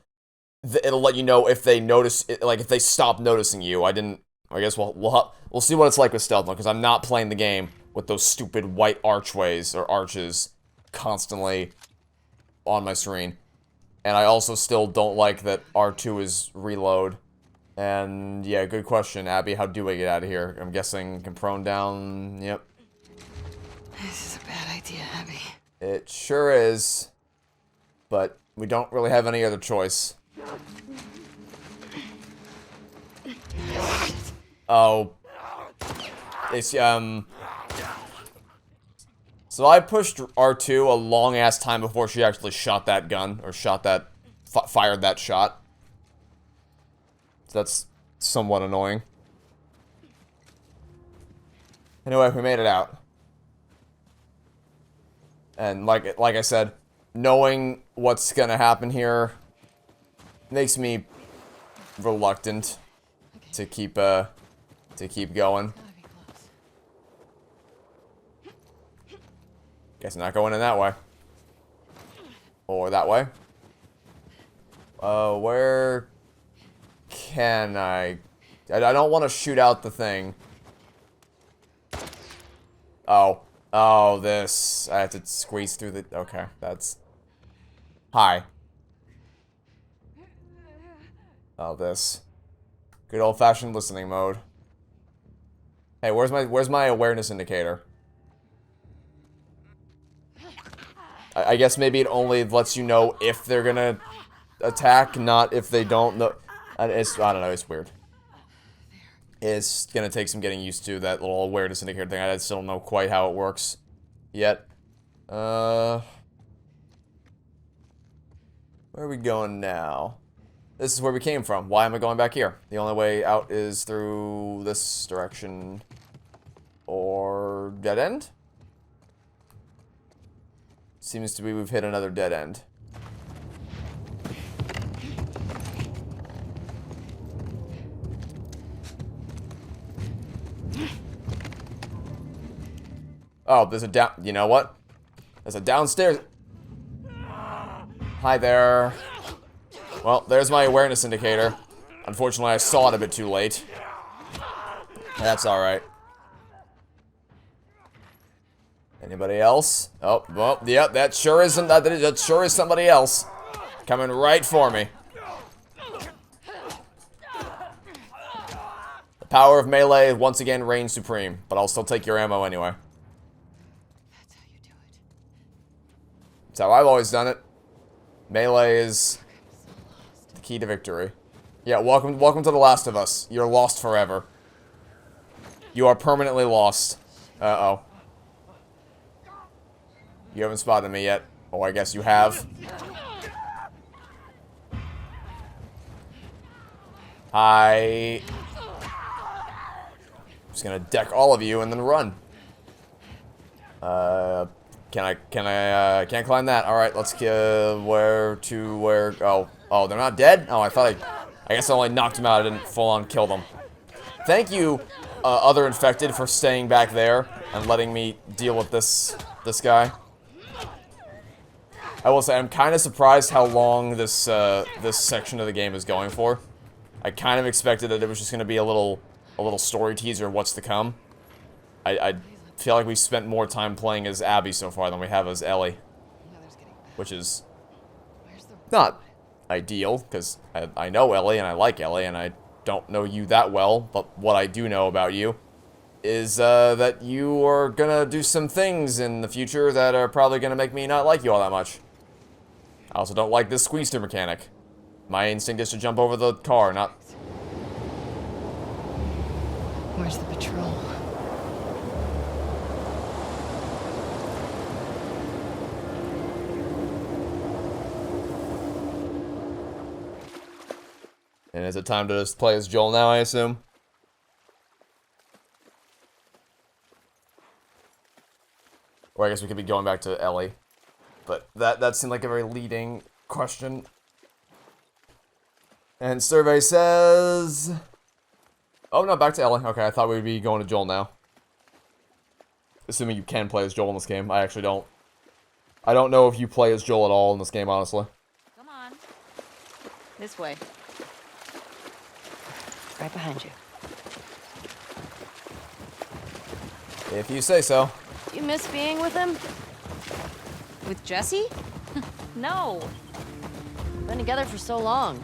it'll let you know if they notice, like if they stop noticing you. I guess we'll see what it's like with stealth mode because I'm not playing the game with those stupid white archways or arches constantly on my screen. And I also still don't like that R2 is reload. And yeah, good question, Abby. How do I get out of here? I'm guessing can prone down. Yep. This is a bad idea, Abby. It sure is. But we don't really have any other choice. Oh. It's, So I pushed R2 a long-ass time before she actually shot that gun. Or fired that shot. So that's somewhat annoying. Anyway, we made it out. And like I said, knowing what's gonna happen here makes me reluctant to keep going. Guess not going in that way. Or that way. Where can I don't want to shoot out the thing. Oh, this. I have to squeeze through the... Okay, that's... Hi. Oh, this. Good old-fashioned listening mode. Hey, where's my awareness indicator? I guess maybe it only lets you know if they're gonna attack, not if they don't know. I don't know, it's weird. It's gonna take some getting used to, that little awareness indicator thing. I still don't know quite how it works yet. Where are we going now? This is where we came from. Why am I going back here? The only way out is through this direction. Or dead end? Seems to be we've hit another dead end. Oh, there's a down... You know what? There's a downstairs... Hi there. Well, there's my awareness indicator. Unfortunately, I saw it a bit too late. That's alright. Anybody else? Oh, well, yep, that sure isn't... That sure is somebody else. Coming right for me. The power of melee once again reigns supreme, but I'll still take your ammo anyway. That's how I've always done it. Melee is the key to victory. Yeah, welcome to The Last of Us. You're lost forever. You are permanently lost. Uh-oh. You haven't spotted me yet. Oh, I guess you have. I'm just gonna deck all of you and then run. Can't climb that. Alright, let's where? Oh, they're not dead? Oh, I guess I only knocked them out. I didn't full on kill them. Thank you, other infected, for staying back there and letting me deal with this guy. I will say, I'm kind of surprised how long this section of the game is going for. I kind of expected that it was just going to be a little story teaser of what's to come. I feel like we spent more time playing as Abby so far than we have as Ellie. Which is not ideal, because I know Ellie and I like Ellie, and I don't know you that well, but what I do know about you is that you are gonna do some things in the future that are probably gonna make me not like you all that much. I also don't like this squeeze-through mechanic. My instinct is to jump over the car, not... Where's the patrol? And is it time to just play as Joel now, I assume? Or I guess we could be going back to Ellie. But that seemed like a very leading question. And survey says... Oh, no, back to Ellie. Okay, I thought we'd be going to Joel now. Assuming you can play as Joel in this game. I actually don't. I don't know if you play as Joel at all in this game, honestly. Come on. This way. Right behind you. If you say so. You miss being with him? With Jesse? No. Been together for so long.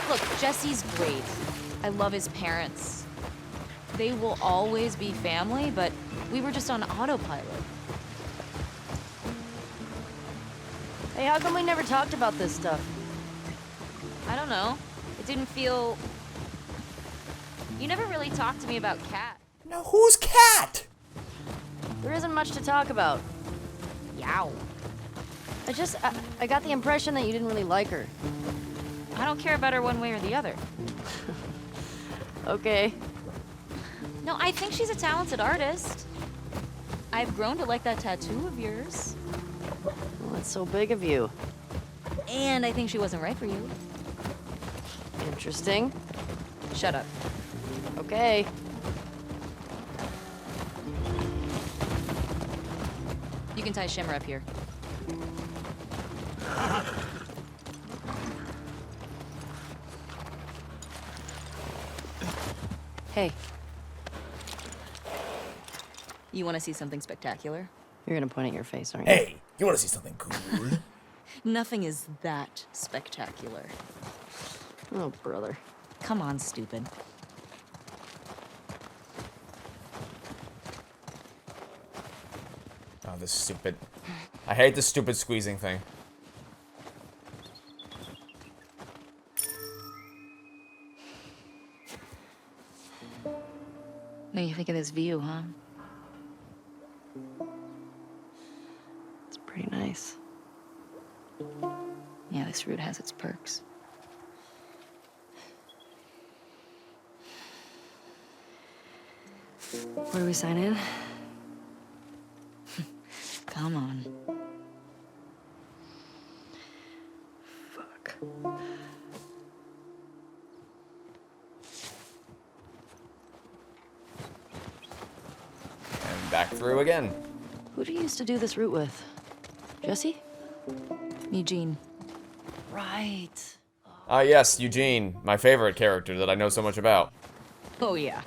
Look, Jesse's great. I love his parents. They will always be family, but we were just on autopilot. Hey, how come we never talked about this stuff? I don't know. It didn't feel... You never really talked to me about Kat. Now, who's Kat? There isn't much to talk about. Yow. I got the impression that you didn't really like her. I don't care about her one way or the other. Okay. No, I think she's a talented artist. I've grown to like that tattoo of yours. Well, that's so big of you. And I think she wasn't right for you. Interesting. Shut up. Okay. You can tie Shimmer up here. Hey. You want to see something spectacular? You're gonna point at your face, aren't you? Hey, you want to see something cool? Nothing is that spectacular. Oh, brother. Come on, stupid. Oh, this stupid... I hate this stupid squeezing thing. do you think of this view, huh? It's pretty nice. Yeah, this route has its perks. Where do we sign in? Come on. Fuck. And back through again. Who do you used to do this route with? Jesse? Eugene. Right. Ah, yes, Eugene, my favorite character that I know so much about. Oh, yeah.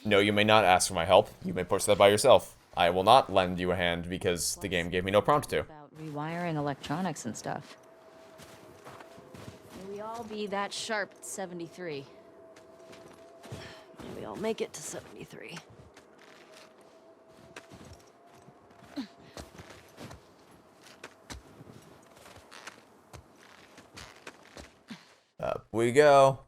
No, you may not ask for my help. You may push that by yourself. I will not lend you a hand because the game gave me no prompt to. About rewiring electronics and stuff. May we all be that sharp at 73. Maybe I'll make it to 73. Up we go.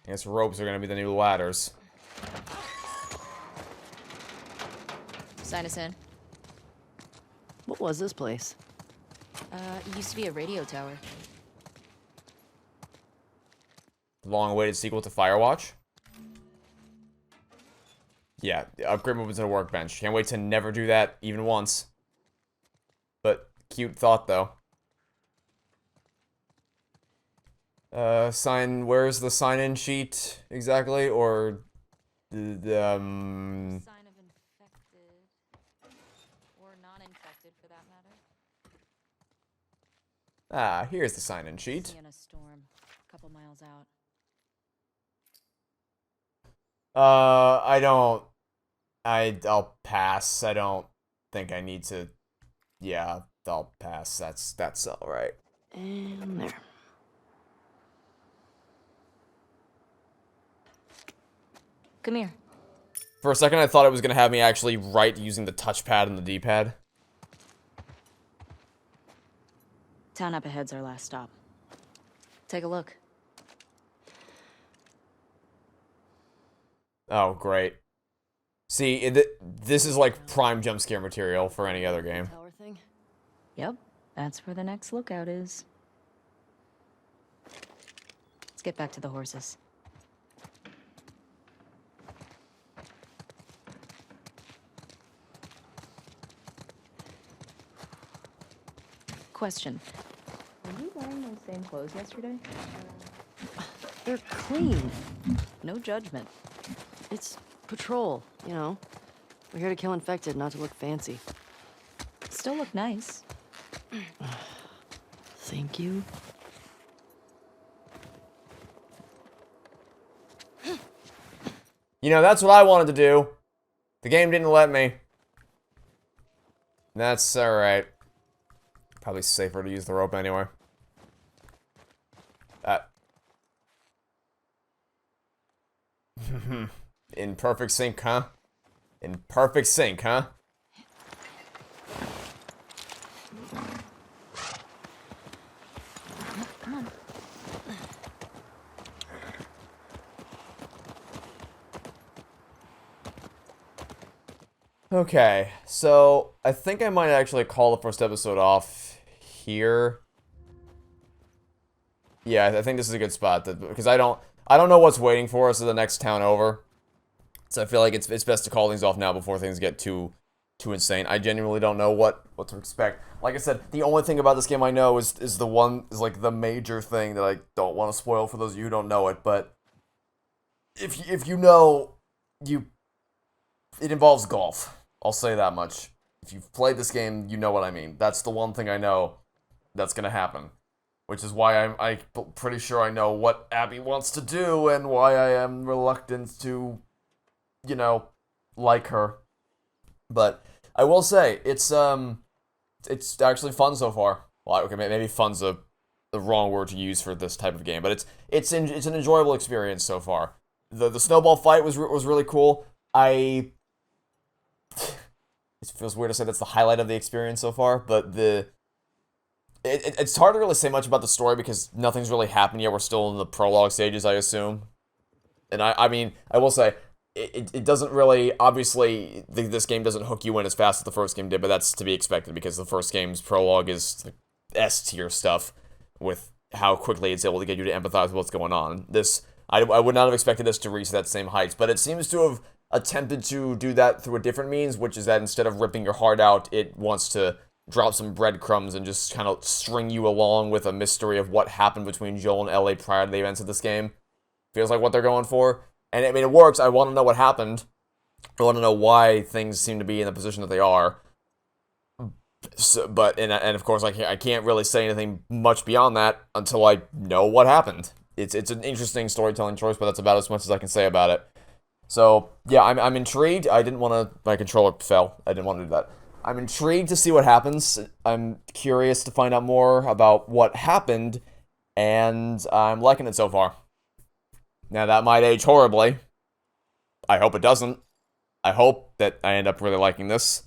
I guess ropes are gonna be the new ladders. Sign us in. What was this place? It used to be a radio tower. Long-awaited sequel to Firewatch. Yeah, upgrade movements to a workbench. Can't wait to never do that even once. But cute thought though. Where's the sign-in sheet exactly? Or Sign of infected. Or non-infected for that matter. Ah, here's the sign-in sheet. In a storm, a couple miles out. I'll pass. I don't think I need to. Yeah, I'll pass. That's all right. And there. Come here. For a second, I thought it was gonna have me actually write using the touchpad and the D-pad. Town up ahead's our last stop. Take a look. Oh, great. See, this is like prime jump scare material for any other game. Tower thing? Yep, that's where the next lookout is. Let's get back to the horses. Question. Were you wearing those same clothes yesterday? They're clean. No judgment. It's patrol, you know. We're here to kill infected, not to look fancy. Still look nice. Thank you. You know, that's what I wanted to do. The game didn't let me. That's alright. Probably safer to use the rope anyway. In perfect sync, huh? In perfect sync, huh? Okay, so I think I might actually call the first episode off here. Yeah, I think this is a good spot because I don't know what's waiting for us at the next town over. So I feel like it's best to call things off now before things get too insane. I genuinely don't know what to expect. Like I said, the only thing about this game I know is like the major thing that I don't want to spoil for those of you who don't know it. But if you know, it involves golf. I'll say that much. If you've played this game, you know what I mean. That's the one thing I know that's gonna happen. Which is why I'm pretty sure I know what Abby wants to do and why I am reluctant to, you know, like her. But I will say, it's actually fun so far. Well, okay, maybe fun's the wrong word to use for this type of game, but it's an enjoyable experience so far. The snowball fight was really cool. It feels weird to say that's the highlight of the experience so far, but the it's hard to really say much about the story because nothing's really happened yet. We're still in the prologue stages, I assume. And I mean, I will say, it doesn't really, obviously, this game doesn't hook you in as fast as the first game did, but that's to be expected because the first game's prologue is like S-tier stuff with how quickly it's able to get you to empathize with what's going on. This, I would not have expected this to reach that same heights, but it seems to have attempted to do that through a different means, which is that instead of ripping your heart out, it wants to drop some breadcrumbs and just kind of string you along with a mystery of what happened between Joel and Ellie prior to the events of this game. Feels like what they're going for. And I mean, it works. I want to know what happened. I want to know why things seem to be in the position that they are. So, but, and of course, I can't really say anything much beyond that until I know what happened. It's an interesting storytelling choice, but that's about as much as I can say about it. So, yeah, I'm intrigued. I didn't want to, my controller fell. I didn't want to do that. I'm intrigued to see what happens. I'm curious to find out more about what happened, and I'm liking it so far. Now, that might age horribly. I hope it doesn't. I hope that I end up really liking this.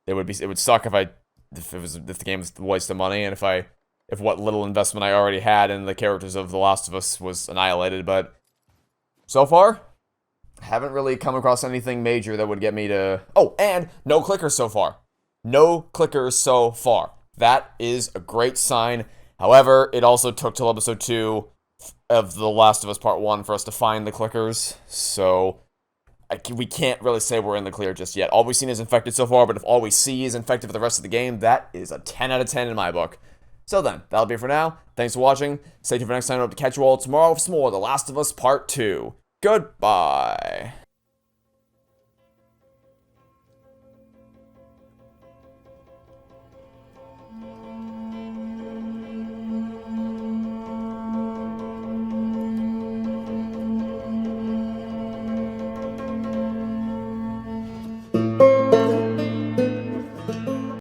It would suck if the game was a waste of money, and if what little investment I already had in the characters of The Last of Us was annihilated, but so far, haven't really come across anything major that would get me to... Oh, and no clickers so far. No clickers so far. That is a great sign. However, it also took till episode 2 of The Last of Us Part 1 for us to find the clickers, so we can't really say we're in the clear just yet. All we've seen is infected so far, but if all we see is infected for the rest of the game, that is a 10 out of 10 in my book. So then, that'll be it for now. Thanks for watching. Stay tuned for next time. I hope to catch you all tomorrow for some more The Last of Us Part 2. Goodbye. Thank you.